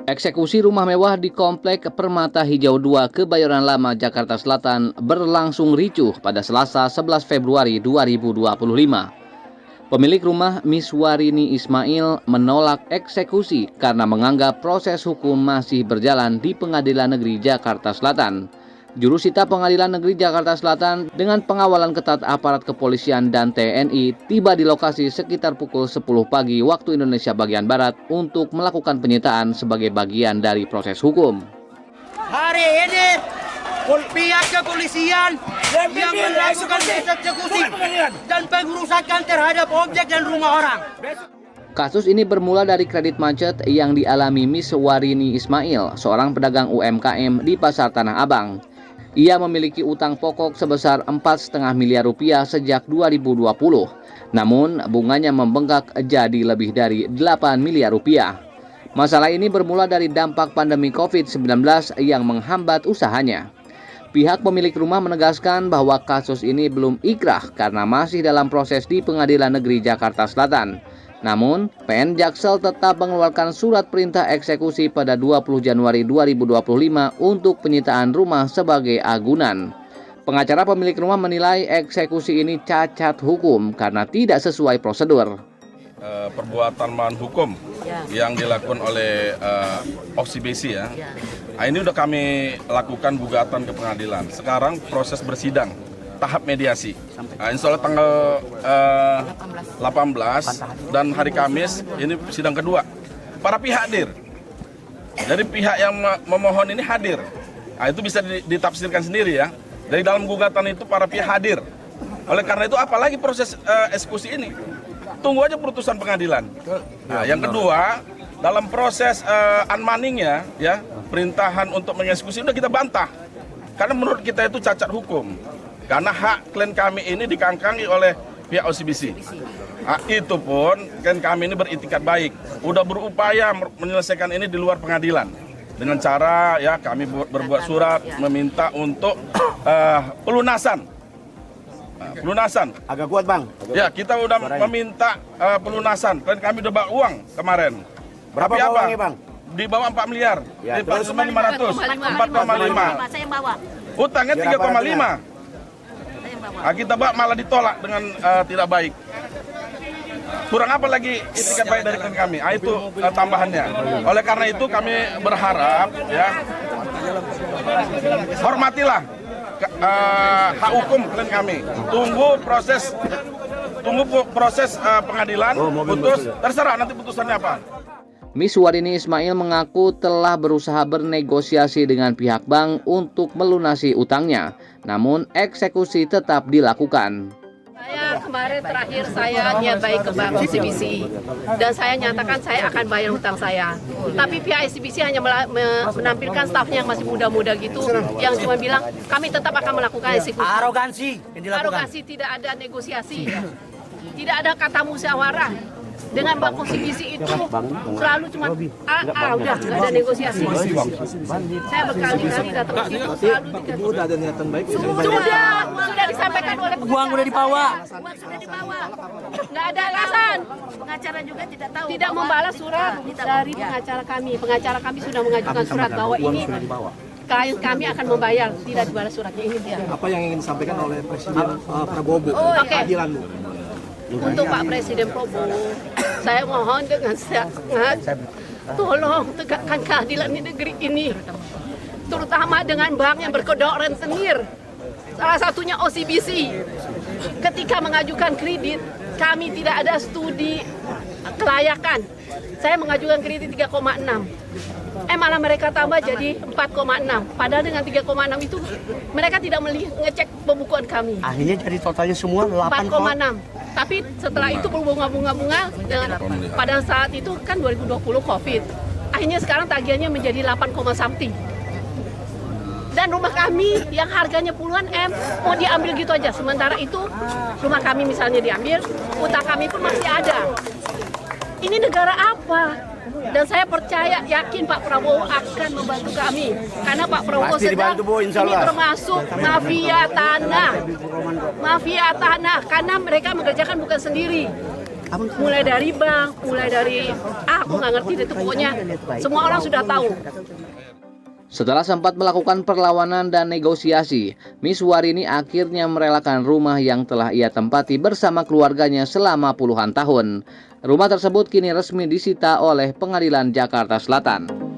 Eksekusi rumah mewah di Komplek Permata Hijau 2 Kebayoran Lama, Jakarta Selatan berlangsung ricuh pada Selasa 11 Februari 2025. Pemilik rumah Miswarini Ismail menolak eksekusi karena menganggap proses hukum masih berjalan di Pengadilan Negeri Jakarta Selatan. Jurusita Pengadilan Negeri Jakarta Selatan dengan pengawalan ketat aparat kepolisian dan TNI tiba di lokasi sekitar pukul 10 pagi waktu Indonesia bagian Barat untuk melakukan penyitaan sebagai bagian dari proses hukum. Hari ini pihak kepolisian yang melakukan eksekusi dan pengerusakan terhadap objek dan rumah orang. Kasus ini bermula dari kredit macet yang dialami Miswarini Ismail, seorang pedagang UMKM di Pasar Tanah Abang. Ia memiliki utang pokok sebesar 4,5 miliar rupiah sejak 2020. Namun, bunganya membengkak jadi lebih dari 8 miliar rupiah. Masalah ini bermula dari dampak pandemi COVID-19 yang menghambat usahanya. Pihak pemilik rumah menegaskan bahwa kasus ini belum ikrah karena masih dalam proses di Pengadilan Negeri Jakarta Selatan. Namun, PN Jaksel tetap mengeluarkan surat perintah eksekusi pada 20 Januari 2025 untuk penyitaan rumah sebagai agunan. Pengacara pemilik rumah menilai eksekusi ini cacat hukum karena tidak sesuai prosedur. Perbuatan melawan hukum yang dilakukan oleh OCBC ya. Nah, ini udah kami lakukan gugatan ke pengadilan. Sekarang proses bersidang tahap mediasi. Nah, insya Allah tanggal 18 dan hari Kamis ini sidang kedua. Para pihak hadir. Jadi pihak yang memohon ini hadir. Nah, itu bisa ditafsirkan sendiri ya. Dari dalam gugatan itu para pihak hadir. Oleh karena itu apalagi proses eksekusi ini. Tunggu aja putusan pengadilan. Nah, yang kedua, dalam proses unmanningnya ya, perintahan untuk mengeksekusi udah kita bantah. Karena menurut kita itu cacat hukum. Karena hak klien kami ini dikangkangi oleh pihak OCBC. Nah, itu pun klien kami ini beritikat baik. Udah berupaya menyelesaikan ini di luar pengadilan. Dengan cara ya kami berbuat surat meminta untuk pelunasan. Pelunasan. Agak kuat bang. Ya kita udah meminta pelunasan. Klien kami udah bawa uang kemarin. Berapa tapi uangnya bang? Di bawah 4 miliar. Ya, Di 4.500. 4,5. Saya yang bawa. Utangnya 3,5. Nah, kita malah ditolak dengan tidak baik. Kurang apa lagi itikat baik dari klien kami? Ah, itu tambahannya. Oleh karena itu kami berharap ya hormatilah hak hukum klien kami. Tunggu proses pengadilan, putus, terserah nanti putusannya apa. Miswarini Ismail mengaku telah berusaha bernegosiasi dengan pihak bank untuk melunasi utangnya, namun eksekusi tetap dilakukan. Saya kemarin terakhir saya niat baik ke Bank OCBC dan saya nyatakan saya akan bayar utang saya. Tapi pihak OCBC hanya menampilkan stafnya yang masih muda-muda gitu, yang cuma bilang kami tetap akan melakukan eksekusi. Arogansi yang dilakukan. Arogansi, tidak ada negosiasi, tidak ada kata musyawarah. Dengan Bank OCBC itu selalu cuma udah nggak ada negosiasi. Saya berkali-kali datang ke situ selalu dikasih. Udah ada niatan baik. Sudah disampaikan oleh Uang udah dibawa. Uang sudah dibawa. Nggak ada alasan. Pengacara juga tidak tahu. Tidak membalas surat dari pengacara kami. Pengacara kami sudah mengajukan surat bahwa ini klien kami akan membayar, tidak dibalas suratnya. Ini dia. Apa yang ingin disampaikan oleh Presiden Prabowo? Oke. Keadilan bu. Untuk Pak Presiden Prabowo, saya mohon dengan sangat tolong tegakkan keadilan di negeri ini, terutama dengan bank yang berkedok rentenir. Salah satunya OCBC. Ketika mengajukan kredit, kami tidak ada studi kelayakan. Saya mengajukan kredit 3,6. Malah mereka tambah jadi 4,6. Padahal dengan 3,6 itu mereka tidak ngecek pembukuan kami. Akhirnya jadi totalnya semua 4,6. Tapi setelah itu berbunga-bunga dengan pada saat itu kan 2020 COVID. Akhirnya sekarang tagihannya menjadi 8, something. Dan rumah kami yang harganya puluhan M mau diambil gitu aja. Sementara itu rumah kami misalnya diambil, utang kami pun masih ada. Ini negara apa? Dan saya percaya, yakin Pak Prabowo akan membantu kami. Karena Pak Prabowo Pasti sedang dibantu, Bu, insya ini Allah. termasuk mafia tanah. Mafia tanah, karena mereka mengerjakan bukan sendiri. mulai dari bank, mulai dari aku nggak ngerti itu pokoknya semua orang sudah tahu. Setelah sempat melakukan perlawanan dan negosiasi, Miswarini akhirnya merelakan rumah yang telah ia tempati bersama keluarganya selama puluhan tahun. Rumah tersebut kini resmi disita oleh Pengadilan Jakarta Selatan.